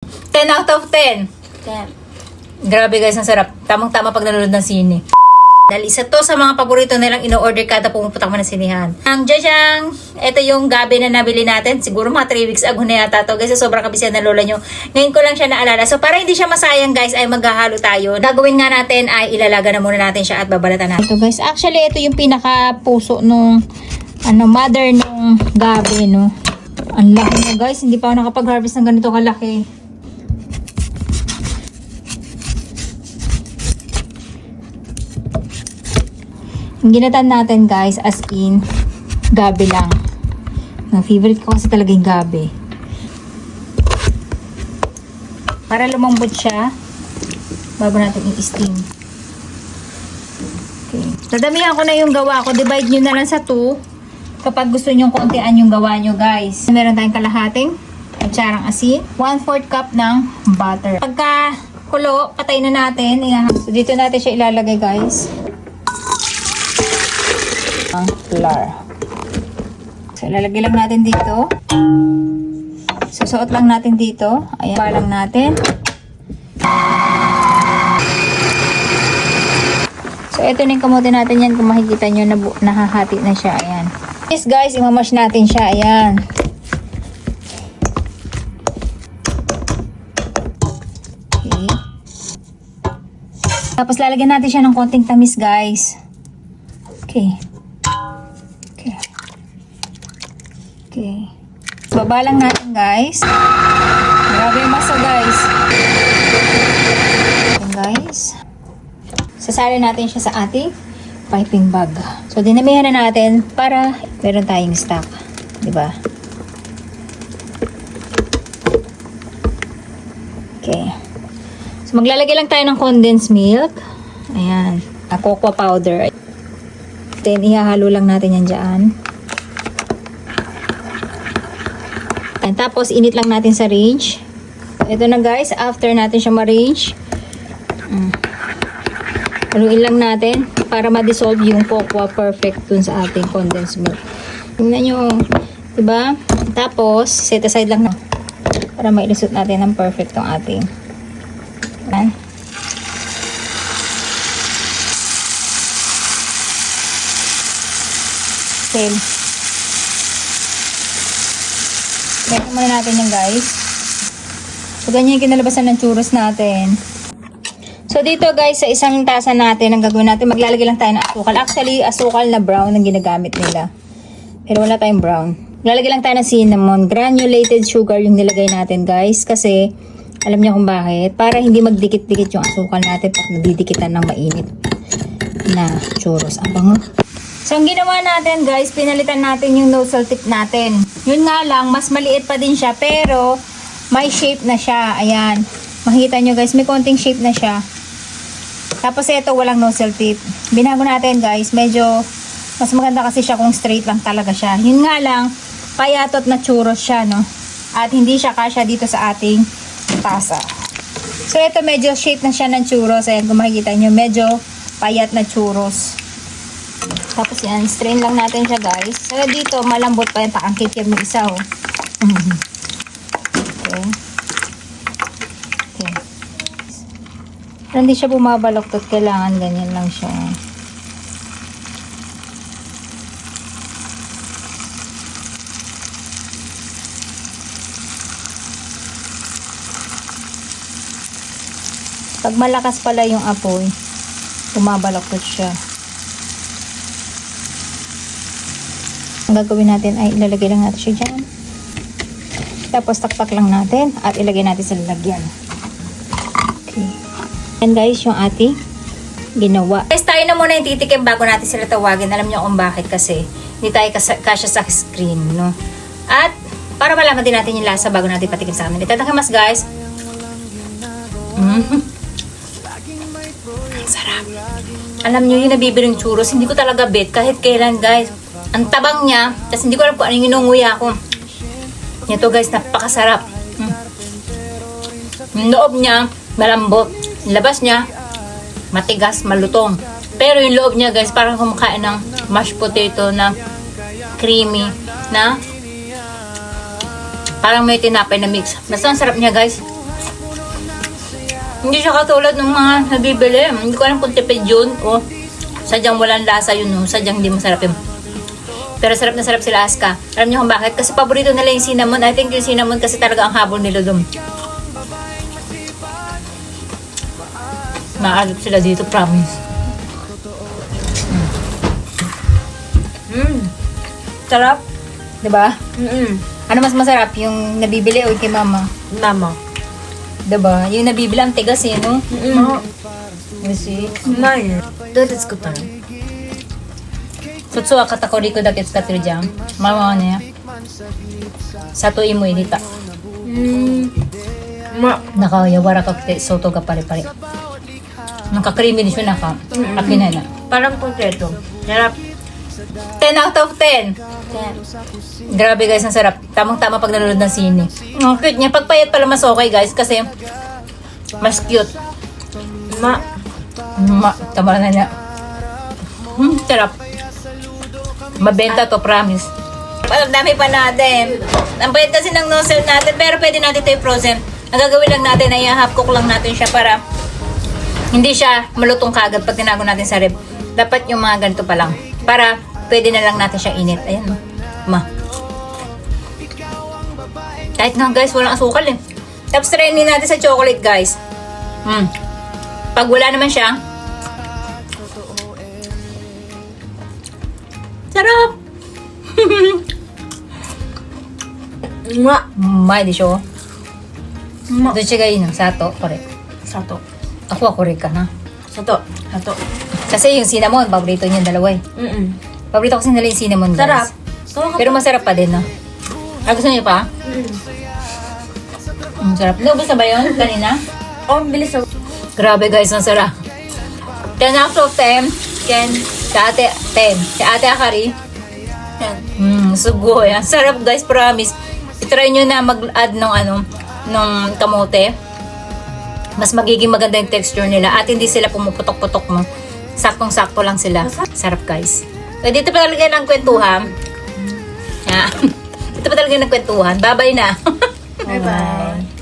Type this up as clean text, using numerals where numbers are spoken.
10 out of 10. 10. Grabe guys, ang sarap. Tamang-tama pag nanonood ng sine. Dahil isa to sa mga paborito nilang ino-order kada pumupunta mo ng sinihan. Ang jajang, ito yung gabi na nabili natin. Siguro mga 3 weeks ago na yata to. Guys, sobrang kabisihan na lola nyo. Ngayon ko lang siya naalala. So para hindi siya masayang guys, ay maghahalo tayo. Gagawin nga natin ay ilalaga na muna natin siya at babalatan natin. Ito guys, actually ito yung pinaka puso nung mother nung gabi, no. Ang laki na guys, hindi pa ako nakapag-harvest ng ganito kalaki. Ang ginatan natin guys, as in, gabi lang. Ang favorite ko kasi talaga yung gabi. Para lumambot siya, bago natin i-steam. Okay. Dadamihan ko na yung gawa ko. Divide nyo na lang sa 2. Kapag gusto nyo kontian yung gawa nyo guys. Meron tayong kalahating kutsarang asin. 1/4 cup ng butter. Pagka kulo, patay na natin. So, dito natin siya ilalagay guys. Ang flour. So, ilalagay lang natin dito. Susuot lang natin dito. Ayan. Balang natin. So, ito na yung kamote natin yan. Kung makikita nyo, nahahati na siya. Ayan. Yes guys, imamash natin siya. Ayan. Okay. Tapos, lalagyan natin siya ng konting tamis guys. Okay. Okay. Baba lang natin guys. Grabe yung masa guys. Ayan guys. Sasalin natin siya sa ating piping bag. So dinamihan na natin para meron tayong stock. Diba? Okay. So maglalagay lang tayo ng condensed milk. Ayan. Cocoa powder. Then ihahalo lang natin yan dyan. Tapos, init lang natin sa range. Ito na guys, after natin siya ma-range, haluin lang natin para ma-dissolve yung cocoa perfect dun sa ating condensed milk. Tingnan nyo, diba? Tapos, set aside lang na para mailusot natin ng perfect tong ating. Ayan. Okay. Balik muna natin yan guys. So ganyan yung kinalabasan ng churros natin. So dito guys, sa isang tasa natin, ang gagawin natin, maglalagay lang tayo ng asukal. Actually, asukal na brown ang ginagamit nila. Pero wala tayong brown. Maglalagay lang tayo ng cinnamon. Granulated sugar yung nilagay natin guys. Kasi, alam niyo kung bakit. Para hindi magdikit-dikit yung asukal natin pag nadidikitan ng mainit na churros. Ang bango. So, ang ginawa natin guys, pinalitan natin yung nozzle tip natin. Yun nga lang, mas maliit pa din siya, pero may shape na siya. Ayan. Makikita nyo guys, may konting shape na siya. Tapos ito, walang nozzle tip. Binago natin guys, medyo mas maganda kasi siya kung straight lang talaga siya. Yun nga lang, payatot na churros siya, no? At hindi siya kasya dito sa ating tasa. So, ito medyo shape na siya ng churros. Ayan, kung makikita nyo, medyo payat na churros. Tapos yan, strain lang natin siya guys. So dito, malambot pa yung pakangkit yung isa oh. Okay. Okay. Pero hindi siya bumabaloktot, kailangan ganyan lang siya. Pag malakas pala yung apoy, bumabaloktot siya. Ang gagawin natin ay ilalagay lang natin siya dyan. Tapos takpak lang natin at ilagay natin sa lalagyan. Okay. And guys, yung ating ginawa. Guys, tayo na muna yung titikim bago natin sila tawagin. Alam niyo kung bakit kasi hindi tayo kasya sa screen, no? At para malaman din natin yung lasa bago natin patikim sa amin. Itatakimas guys. Ang sarap. Alam niyo yung nabibiling churros, hindi ko talaga bet kahit kailan guys. Ang tabang niya, tapos hindi ko alam kung anong inunguya ko. Ito guys, napakasarap. Yung loob niya, malambot. Yung labas niya, matigas, malutong. Pero yung loob niya guys, parang kumakain ng mashed potato na creamy, na parang may tinapay na mix. Basta ang sarap niya guys. Hindi siya katulad ng mga nabibili. Hindi ko alam kung tipid yun o sadyang walang lasa yun, no? Sadyang hindi masarap yun. Pero sarap na sarap sila Aska. Alam niyo kung bakit? Kasi paborito nila yung cinnamon. I think yung cinnamon kasi talaga ang habol nila doon. Maalat sila dito, promise. Sarap. Diba? Ano mas masarap? Yung nabibili o yung kay mama? Mama. Diba? Yung nabibili ang tigas eh, no? You see?ない。どうやって作ったの？ Sutsu wa katakori ko da ke tsukatteru jan. Mama wa ne. Sato imo irita. うまっ。 Naka yawarakakute, soto ga pare-pare. Naka-creamy din siya, naka-akinay na. Parang potato. Sarap. 10 out of 10! Grabe guys, ang sarap. Tamang-tama pag nanonood ng sine. Ang cute niya. Pagpayat pala mas okay guys, kasi mas cute. うまっ。 Tama na niya. Sarap. Mabenta to, promise. Ang dami pa natin. Ang payat kasi ng nozzle natin, pero pwede natin ito i-frozen. Ang gagawin lang natin ay half cook lang natin siya para hindi siya malutong kagad pag tinago natin sa ref. Dapat yung mga ganito pa lang. Para pwede na lang natin siya init. Ayan, kahit nga guys, walang asukal eh. Tapos trying natin sa chocolate guys. Pag wala naman siya, sarap! うまっ。うまいでしょうまっ。どっちがいいの砂糖これ砂糖。 ako ako rin ka na 砂糖。砂糖。 kasi yung cinnamon paborito niya dalawa eh paborito kasi nila yung cinnamon guys Sarap. pero masarap pa din no gusto niyo pa? Sarap naubos na ba yun kanina? Oh, bilis ako. Grabe guys ang sarap 10 out of 10 10 sa ate 10 sa ate Akari sugoy ang sarap guys promise itry nyo na mag-add ng ng kamote mas magiging maganda yung texture nila at hindi sila pumuputok-putok mo. Saktong-sakto lang sila. Sarap guys. So, dito pa talaga ng kwentuhan. Dito pa talaga ng kwentuhan. Bye-bye na. Bye-bye.